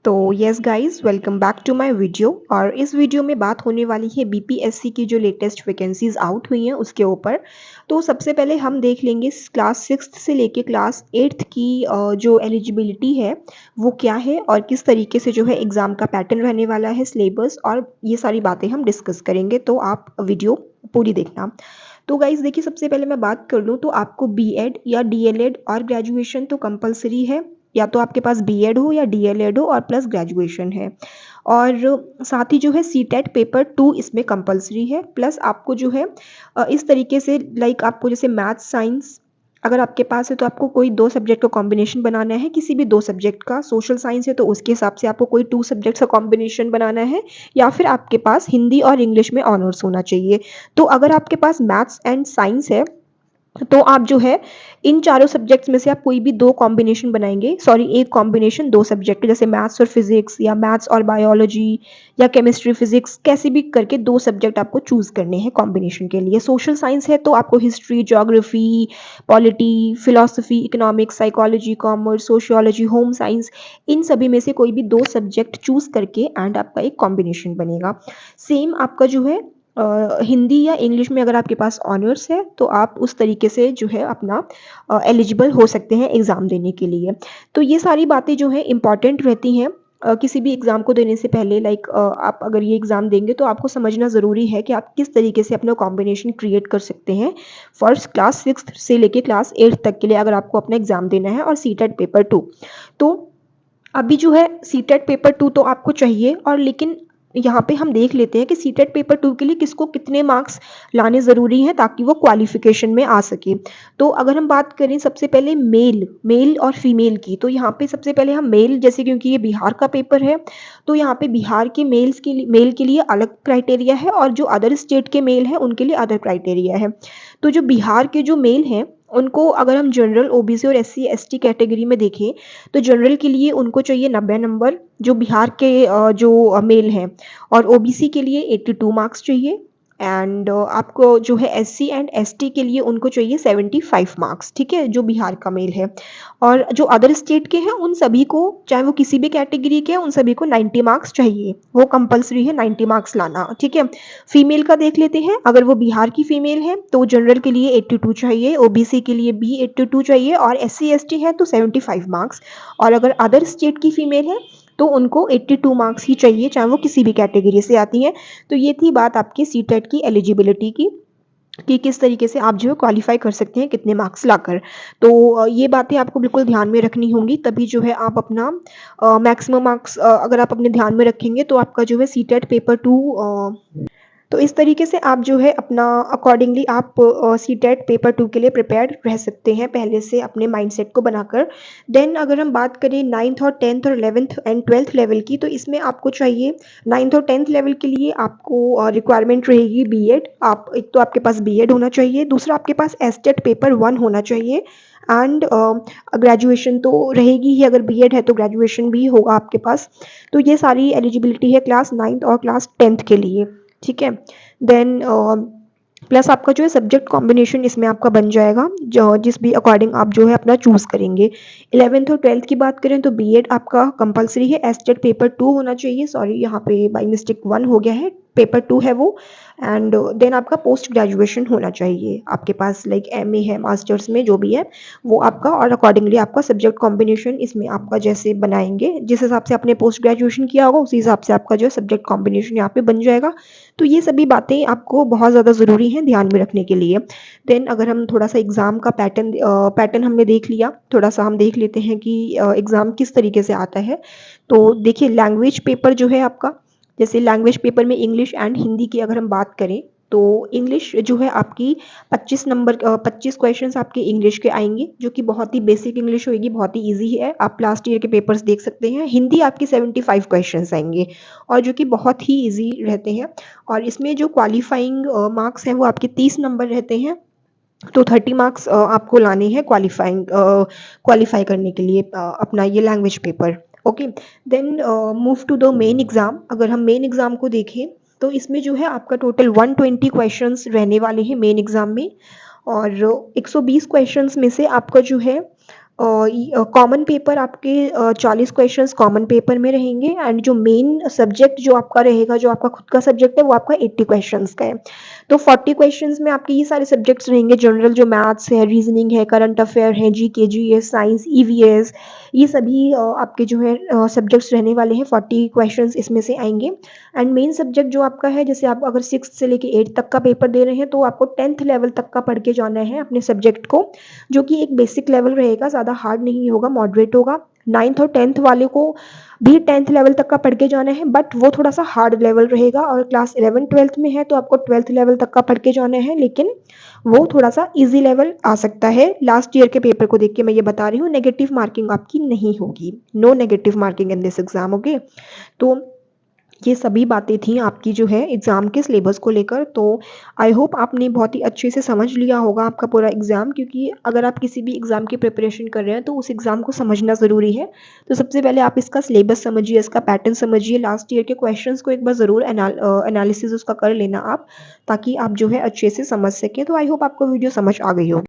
तो yes guys, welcome back to my video. और इस वीडियो में बात होने वाली है बीपीएससी की जो लेटेस्ट वैकेंसीज आउट हुई हैं उसके ऊपर। तो सबसे पहले हम देख लेंगे क्लास 6 से लेके क्लास 8 की जो एलिजिबिलिटी है वो क्या है और किस तरीके से जो है एग्ज़ाम का पैटर्न रहने वाला है, सिलेबस और ये सारी बातें हम डिस्कस करेंगे। तो आप वीडियो पूरी देखना। तो गाइस देखिए, सबसे पहले मैं बात कर लूँ तो आपको बीएड या डीएलएड और ग्रेजुएशन तो कंपलसरी है। या तो आपके पास बीएड हो या डीएलएड हो और प्लस ग्रेजुएशन है। और साथ ही जो है सीटेट पेपर 2 इसमें कंपलसरी है। प्लस आपको जो है इस तरीके से लाइक आपको जैसे मैथ्स साइंस अगर आपके पास है तो आपको कोई 2 सब्जेक्ट का कॉम्बिनेशन बनाना है, किसी भी 2 सब्जेक्ट का। सोशल साइंस है तो उसके हिसाब से आपको कोई 2 सब्जेक्ट्स का कॉम्बिनेशन बनाना है, या फिर आपके पास हिंदी और इंग्लिश में ऑनर्स होना चाहिए। तो अगर आपके पास मैथ्स एंड साइंस है तो आप जो है इन चारों सब्जेक्ट्स में से आप कोई भी 2 कॉम्बिनेशन बनाएँगे, सॉरी 1 कॉम्बिनेशन 2 सब्जेक्ट जैसे मैथ्स और फिज़िक्स या मैथ्स और बायोलॉजी या केमिस्ट्री, फिज़िक्स कैसे भी करके 2 सब्जेक्ट आपको चूज़ करने हैं कॉम्बिनेशन के लिए। सोशल साइंस है तो आपको history, geography, polity, philosophy, economics, psychology, commerce, sociology, home science इन सभी में से कोई भी 2 सब्जेक्ट चूज़ करके एंड आपका एक कॉम्बिनेशन बनेगा। सेम आपका जो है हिंदी या इंग्लिश में अगर आपके पास ऑनर्स है तो आप उस तरीके से जो है अपना एलिजिबल हो सकते हैं एग्ज़ाम देने के लिए। तो ये सारी बातें जो हैं इम्पॉर्टेंट रहती हैं किसी भी एग्ज़ाम को देने से पहले। लाइक आप अगर ये एग्ज़ाम देंगे तो आपको समझना ज़रूरी है कि आप किस तरीके से अपना कॉम्बिनेशन क्रिएट कर सकते हैं फर्स्ट क्लास 6 से लेके क्लास 8 तक के लिए, अगर आपको अपना एग्ज़ाम देना है और सीटेट पेपर 2। तो अभी जो है सीटेट पेपर 2 तो आपको चाहिए, और लेकिन यहाँ पे हम देख लेते हैं कि सीटेट पेपर 2 के लिए किसको कितने मार्क्स लाने ज़रूरी हैं ताकि वो क्वालिफ़िकेशन में आ सके। तो अगर हम बात करें सबसे पहले मेल और फीमेल की, तो यहाँ पे सबसे पहले हम मेल, जैसे क्योंकि ये बिहार का पेपर है तो यहाँ पे बिहार के मेल के लिए अलग क्राइटेरिया है और जो अदर स्टेट के मेल हैं उनके लिए अदर क्राइटेरिया है। तो जो बिहार के जो मेल हैं उनको अगर हम जनरल, ओबीसी और एससी एसटी कैटेगरी में देखें तो जनरल के लिए उनको चाहिए 90 नंबर जो बिहार के जो मेल हैं, और ओबीसी के लिए 82 मार्क्स चाहिए। एंड आपको जो है एससी एंड एसटी के लिए उनको चाहिए 75 मार्क्स, ठीक है, जो बिहार का मेल है। और जो अदर स्टेट के हैं उन सभी को, चाहे वो किसी भी कैटेगरी के हैं, उन सभी को 90 मार्क्स चाहिए। वो कंपलसरी है 90 मार्क्स लाना, ठीक है। फीमेल का देख लेते हैं। अगर वो बिहार की फीमेल है तो जनरल के लिए 82 चाहिए, ओबीसी के लिए भी 82 चाहिए, और एससी एसटी है तो 75 मार्क्स। और अगर अदर स्टेट की फीमेल है तो उनको 82 मार्क्स ही चाहिए, चाहे वो किसी भी कैटेगरी से आती हैं। तो ये थी बात आपकी सीटेट की एलिजिबिलिटी की कि किस तरीके से आप जो है क्वालिफ़ाई कर सकते हैं कितने मार्क्स लाकर। तो ये बातें आपको बिल्कुल ध्यान में रखनी होंगी, तभी जो है आप अपना मैक्सिमम मार्क्स अगर आप अपने ध्यान में रखेंगे तो आपका जो है सीटेट पेपर 2 तो इस तरीके से आप जो है अपना अकॉर्डिंगली आप सीटेट पेपर 2 के लिए प्रिपेयर्ड रह सकते हैं पहले से अपने माइंडसेट को बनाकर। देन अगर हम बात करें 9th और 10th और 11th एंड 12th लेवल की, तो इसमें आपको चाहिए 9th और 10th लेवल के लिए आपको रिक्वायरमेंट रहेगी बीएड। आप एक तो आपके पास बीएड होना चाहिए, दूसरा आपके पास एसटेट पेपर 1 होना चाहिए, एंड ग्रेजुएशन तो रहेगी ही। अगर बीएड है तो ग्रेजुएशन भी होगा आपके पास। तो ये सारी एलिजिबिलिटी है क्लास 9th और क्लास 10th के लिए, ठीक है। देन प्लस आपका जो है सब्जेक्ट कॉम्बिनेशन इसमें आपका बन जाएगा जो जिस भी अकॉर्डिंग आप जो है अपना चूज़ करेंगे। 11th और 12th की बात करें तो बीएड आपका कंपलसरी है, एसटेट पेपर 2 होना चाहिए, सॉरी यहाँ पे बाय मिस्टेक 1 हो गया है, पेपर 2 है वो। एंड देन आपका पोस्ट ग्रेजुएशन होना चाहिए आपके पास, लाइक एमए है, मास्टर्स में जो भी है वो आपका, और अकॉर्डिंगली आपका सब्जेक्ट कॉम्बिनेशन इसमें आपका जैसे बनाएंगे, जिस हिसाब से आपने पोस्ट ग्रेजुएशन किया होगा उसी हिसाब से आपका जो है सब्जेक्ट कॉम्बिनेशन यहाँ पे बन जाएगा। तो ये सभी बातें आपको बहुत ज़्यादा ज़रूरी हैं ध्यान में रखने के लिए। देन अगर हम थोड़ा सा एग्ज़ाम का पैटर्न हमने देख लिया, थोड़ा सा हम देख लेते हैं कि एग्ज़ाम किस तरीके से आता है। तो देखिए, लैंग्वेज पेपर जो है आपका, जैसे लैंग्वेज पेपर में इंग्लिश एंड हिंदी की अगर हम बात करें तो इंग्लिश जो है आपकी 25 क्वेश्चंस आपके इंग्लिश के आएंगे, जो कि बहुत ही बेसिक इंग्लिश होगी, बहुत ही इजी है। आप लास्ट ईयर के पेपर्स देख सकते हैं। हिंदी आपकी 75 क्वेश्चंस आएंगे और जो कि बहुत ही इजी रहते हैं। और इसमें जो क्वालिफाइंग मार्क्स हैं वो आपके 30 नंबर रहते हैं। तो 30 मार्क्स आपको लाने हैं क्वालिफाई करने के लिए अपना ये language paper. Okay, then move to the main exam. अगर हम मेन एग्ज़ाम को देखें तो इसमें जो है आपका टोटल 120 क्वेश्चंस रहने वाले हैं मेन एग्ज़ाम में। और 120 क्वेश्चंस में से आपका जो है कॉमन पेपर आपके 40 क्वेश्चंस कॉमन पेपर में रहेंगे एंड जो मेन सब्जेक्ट जो आपका रहेगा, जो आपका खुद का सब्जेक्ट है, वो आपका 80 क्वेश्चंस का है। तो 40 क्वेश्चंस में आपके ये सारे सब्जेक्ट्स रहेंगे, जनरल जो मैथ्स है, रीजनिंग है, करंट अफेयर है, जीके, जीएस, साइंस, ईवीएस, ये सभी आपके जो है सब्जेक्ट्स रहने वाले हैं। 40 क्वेश्चंस इसमें से आएंगे एंड मेन सब्जेक्ट जो आपका है, जैसे आप अगर 6th से लेके 8th तक का पेपर दे रहे हैं तो आपको 10th लेवल तक का पढ़ के जाना है अपने सब्जेक्ट को, जो कि एक बेसिक लेवल रहेगा, ज़्यादा हार्ड नहीं होगा, मॉडरेट होगा। 9th और 10th वाले को भी 10th लेवल तक का पढ़ के जाना है, बट वो थोड़ा सा हार्ड लेवल रहेगा। और क्लास 11 12th में है तो आपको 12th लेवल तक का पढ़ के जाना है, लेकिन वो थोड़ा सा इजी लेवल आ सकता है। लास्ट ईयर के पेपर को देख के मैं ये बता रही हूँ, नेगेटिव मार्किंग आपकी नहीं होगी, no negative marking in this exam, okay. तो ये सभी बातें थी आपकी जो है एग्ज़ाम के सिलेबस को लेकर। तो आई होप आपने बहुत ही अच्छे से समझ लिया होगा आपका पूरा एग्ज़ाम, क्योंकि अगर आप किसी भी एग्ज़ाम की प्रिपरेशन कर रहे हैं तो उस एग्ज़ाम को समझना ज़रूरी है। तो सबसे पहले आप इसका सिलेबस समझिए, इसका पैटर्न समझिए, लास्ट ईयर के क्वेश्चंस को एक बार ज़रूर एनालिसिस उसका कर लेना आप, ताकि आप जो है अच्छे से समझ सकें। तो आई होप आपको वीडियो समझ आ गई होगी।